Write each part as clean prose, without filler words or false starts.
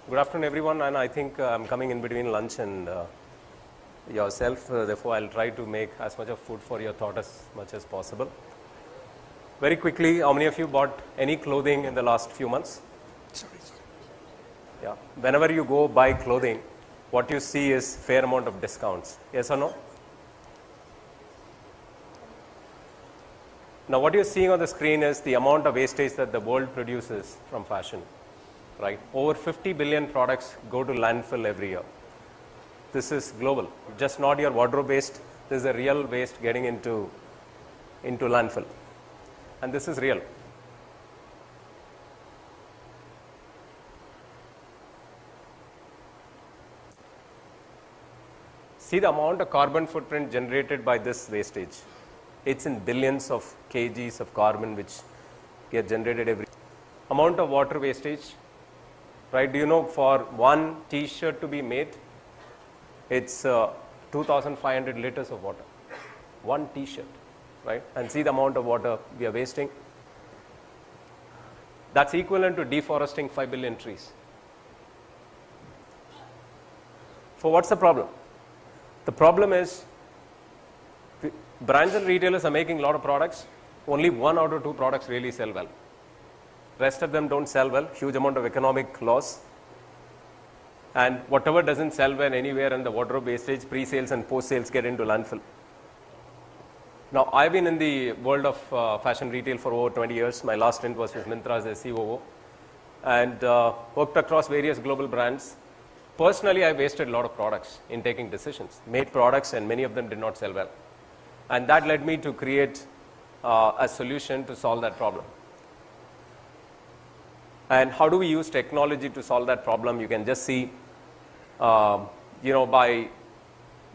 Good afternoon, everyone. And I think I'm coming in between lunch and yourself. Therefore, I'll try to make as much of food for your thought as much as possible. Very quickly, how many of you bought any clothing in the last few months? Sorry. Yeah. Whenever you go buy clothing, what you see is fair amount of discounts. Yes or no? Now, what you're seeing on the screen is the amount of wastage that the world produces from fashion. Right? Over 50 billion products go to landfill every year. This is global, just not your wardrobe waste. This is a real waste getting into landfill. And this is real. See the amount of carbon footprint generated by this wastage. It's in billions of kgs of carbon which get generated every amount of water wastage. Right? Do you know for one t-shirt to be made, it's 2,500 liters of water. One t-shirt, right? And see the amount of water we are wasting. That's equivalent to deforesting 5 billion trees. So what's the problem? The problem is brands and retailers are making a lot of products. Only 1 out of 2 products really sell well. Rest of them don't sell well, huge amount of economic loss. And whatever doesn't sell well anywhere in the wardrobe wastage, pre-sales and post-sales get into landfill. Now, I've been in the world of fashion retail for over 20 years. My last stint was with Myntra as a COO and worked across various global brands. Personally, I wasted a lot of products in taking decisions, made products and many of them did not sell well. And that led me to create a solution to solve that problem. And how do we use technology to solve that problem? You can just see, by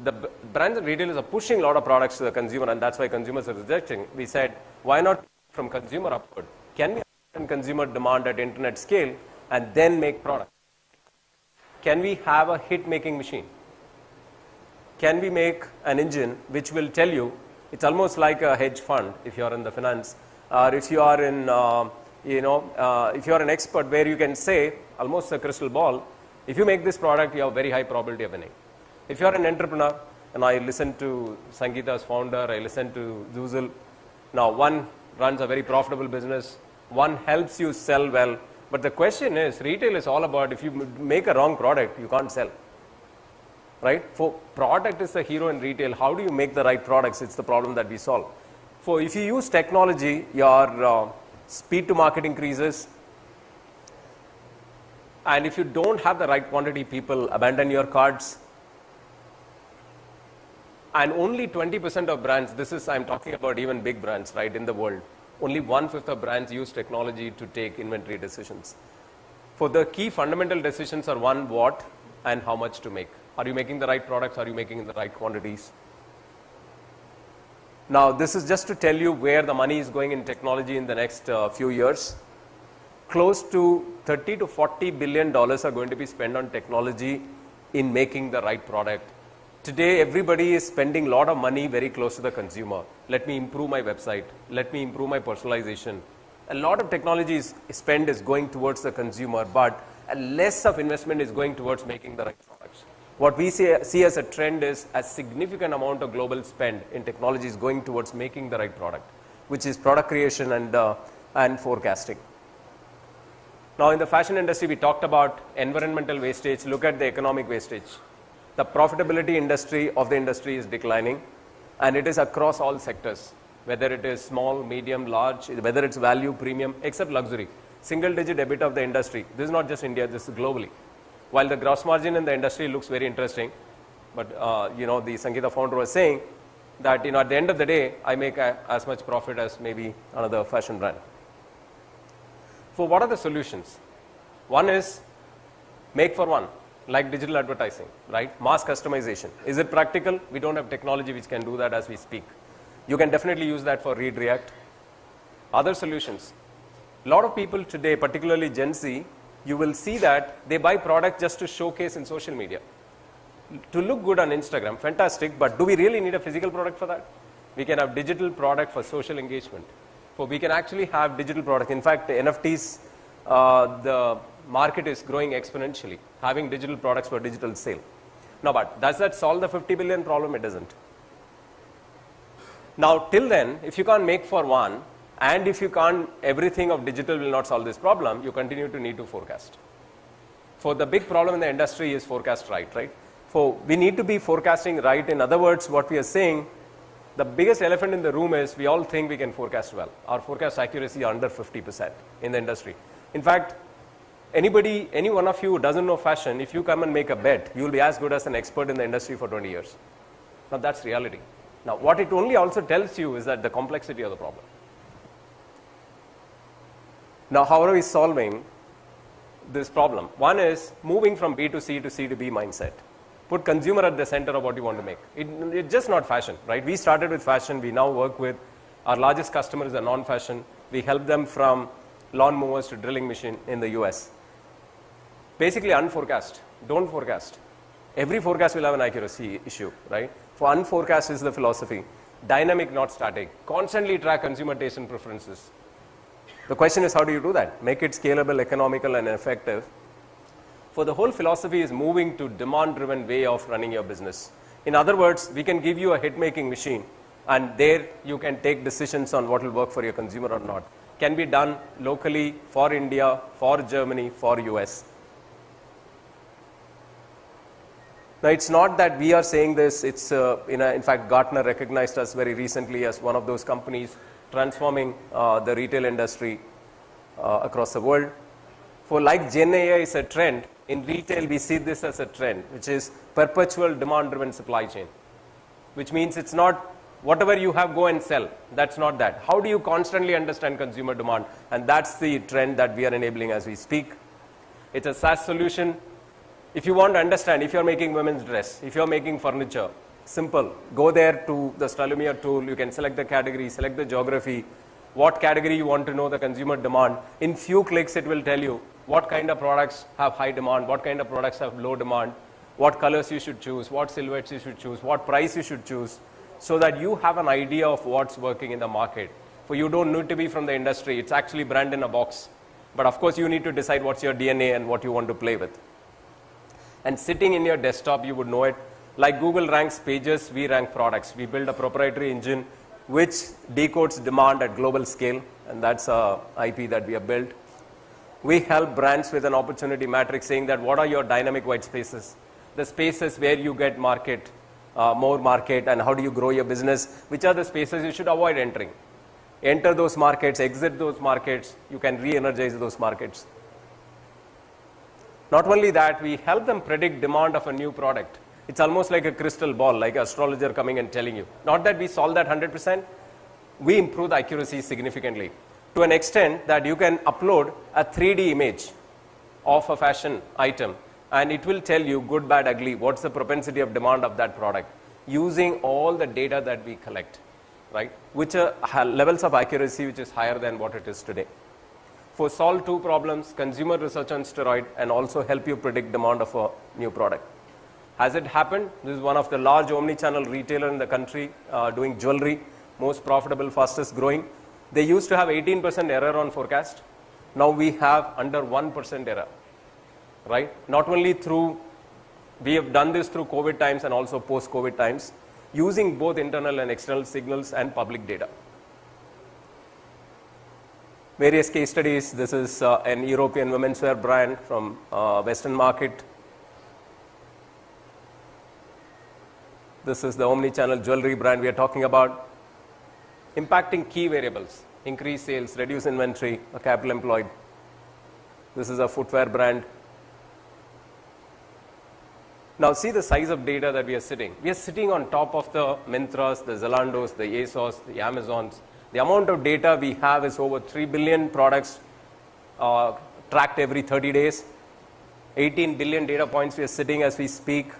the brands and retailers are pushing a lot of products to the consumer, and that's why consumers are rejecting. We said, why not from consumer upward? Can we have consumer demand at internet scale and then make products? Can we have a hit-making machine? Can we make an engine which will tell you, it's almost like a hedge fund if you are in the finance, or if you are in if you are an expert where you can say, almost a crystal ball, if you make this product, you have a very high probability of winning. If you are an entrepreneur, and I listen to Sangeeta's founder, I listen to Zuzul. Now, one runs a very profitable business, one helps you sell well. But the question is, retail is all about if you make a wrong product, you can't sell. Right? For product is the hero in retail. How do you make the right products? It's the problem that we solve. So if you use technology, your speed to market increases, and if you don't have the right quantity, people abandon your carts. And only 20% of brands, I'm talking about even big brands, right, in the world, only 1/5 of brands use technology to take inventory decisions. For the key fundamental decisions are one, what and how much to make. Are you making the right products? Are you making in the right quantities? Now, this is just to tell you where the money is going in technology in the next few years. Close to $30 to $40 billion are going to be spent on technology in making the right product. Today, everybody is spending a lot of money very close to the consumer. Let me improve my website. Let me improve my personalization. A lot of technology spend is going towards the consumer, but less of investment is going towards making the right products. What we see as a trend is a significant amount of global spend in technology is going towards making the right product, which is product creation and forecasting. Now, in the fashion industry, we talked about environmental wastage. Look at the economic wastage. The profitability of the industry is declining, and it is across all sectors, whether it is small, medium, large, whether it's value, premium, except luxury. Single-digit EBIT of the industry. This is not just India, this is globally. While the gross margin in the industry looks very interesting, but the Sangeeta founder was saying that at the end of the day, I make as much profit as maybe another fashion brand. So what are the solutions? One is make for one, like digital advertising, right? Mass customization. Is it practical? We don't have technology which can do that as we speak. You can definitely use that for Read React. Other solutions. A lot of people today, particularly Gen Z, you will see that they buy product just to showcase in social media. To look good on Instagram, fantastic, but do we really need a physical product for that? We can have digital product for social engagement. So we can actually have digital product. In fact, NFTs, market is growing exponentially, having digital products for digital sale. Now, but does that solve the 50 billion problem? It doesn't. Now, till then, if you can't make for one, and if you can't, everything of digital will not solve this problem, you continue to need to forecast. For the big problem in the industry is forecast right? So we need to be forecasting right. In other words, what we are saying, the biggest elephant in the room is we all think we can forecast well. Our forecast accuracy is under 50% in the industry. In fact, any one of you who doesn't know fashion, if you come and make a bet, you will be as good as an expert in the industry for 20 years. Now, that's reality. Now, what it only also tells you is that the complexity of the problem. Now, how are we solving this problem? One is moving from B to C to C to B mindset. Put consumer at the center of what you want to make. It's just not fashion, right? We started with fashion. We now work with our largest customers are non-fashion. We help them from lawn mowers to drilling machine in the US. Basically, unforecast. Don't forecast. Every forecast will have an accuracy issue, right? For unforecast is the philosophy. Dynamic, not static. Constantly track consumer taste and preferences. The question is, how do you do that? Make it scalable, economical, and effective. For the whole philosophy is moving to demand-driven way of running your business. In other words, we can give you a hit-making machine, and there you can take decisions on what will work for your consumer or not. Can be done locally for India, for Germany, for US. Now, it's not that we are saying this. It's in fact, Gartner recognized us very recently as one of those companies transforming the retail industry across the world. For like Gen AI is a trend, in retail we see this as a trend, which is perpetual demand-driven supply chain, which means it's not whatever you have, go and sell. That's not that. How do you constantly understand consumer demand? And that's the trend that we are enabling as we speak. It's a SaaS solution. If you want to understand, if you're making women's dress, if you're making furniture, simple. Go there to the Stylumia tool. You can select the category, select the geography, what category you want to know the consumer demand. In few clicks, it will tell you what kind of products have high demand, what kind of products have low demand, what colors you should choose, what silhouettes you should choose, what price you should choose, so that you have an idea of what's working in the market. For you don't need to be from the industry. It's actually brand in a box. But of course, you need to decide what's your DNA and what you want to play with. And sitting in your desktop, you would know it. Like Google ranks pages, we rank products. We build a proprietary engine which decodes demand at global scale, and that's a IP that we have built. We help brands with an opportunity matrix, saying that what are your dynamic white spaces, the spaces where you get market, more market, and how do you grow your business, which are the spaces you should avoid entering. Enter those markets, exit those markets, you can re-energize those markets. Not only that, we help them predict demand of a new product. It's almost like a crystal ball, like an astrologer coming and telling you. Not that we solve that 100%, we improve the accuracy significantly, to an extent that you can upload a 3D image of a fashion item, and it will tell you good, bad, ugly, what's the propensity of demand of that product, using all the data that we collect, right? Which are levels of accuracy which is higher than what it is today. For solve two problems, consumer research on steroid, and also help you predict demand of a new product. Has it happened? This is one of the large omni-channel retailer in the country doing jewelry, most profitable, fastest growing. They used to have 18% error on forecast. Now we have under 1% error, right? Not only through, we have done this through COVID times and also post-COVID times, using both internal and external signals and public data. Various case studies. This is an European women's wear brand from Western market. This is the omni-channel jewelry brand we are talking about. Impacting key variables, increase sales, reduce inventory, a capital employed. This is a footwear brand. Now see the size of data that we are sitting. We are sitting on top of the Myntras, the Zalandos, the ASOS, the Amazons. The amount of data we have is over 3 billion products tracked every 30 days. 18 billion data points we are sitting as we speak.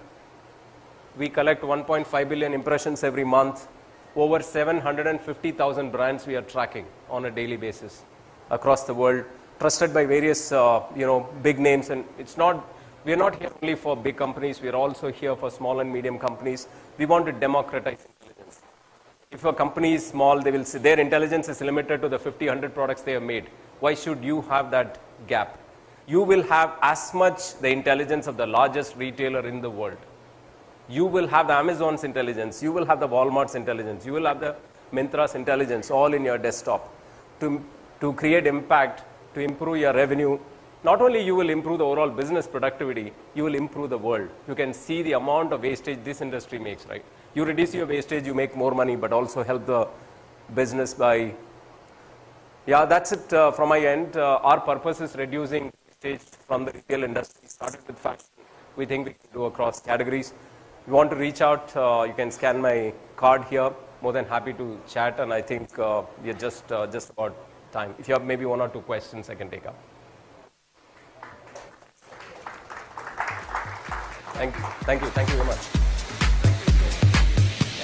We collect 1.5 billion impressions every month. Over 750,000 brands we are tracking on a daily basis across the world, trusted by various big names. And we are not here only for big companies. We are also here for small and medium companies. We want to democratize intelligence. If a company is small, they will say their intelligence is limited to the 50, 100 products they have made. Why should you have that gap? You will have as much the intelligence of the largest retailer in the world. You will have the Amazon's intelligence, you will have the Walmart's intelligence, you will have the Myntra's intelligence all in your desktop to create impact, to improve your revenue. Not only you will improve the overall business productivity, you will improve the world. You can see the amount of wastage this industry makes, right? You reduce your wastage, you make more money, but also help the business by, yeah, that's it from my end. Our purpose is reducing wastage from the retail industry. Started with fashion. We think we can do across categories. If you want to reach out, you can scan my card here. More than happy to chat, and I think we're just about time. If you have maybe one or two questions, I can take up. Thank you very much.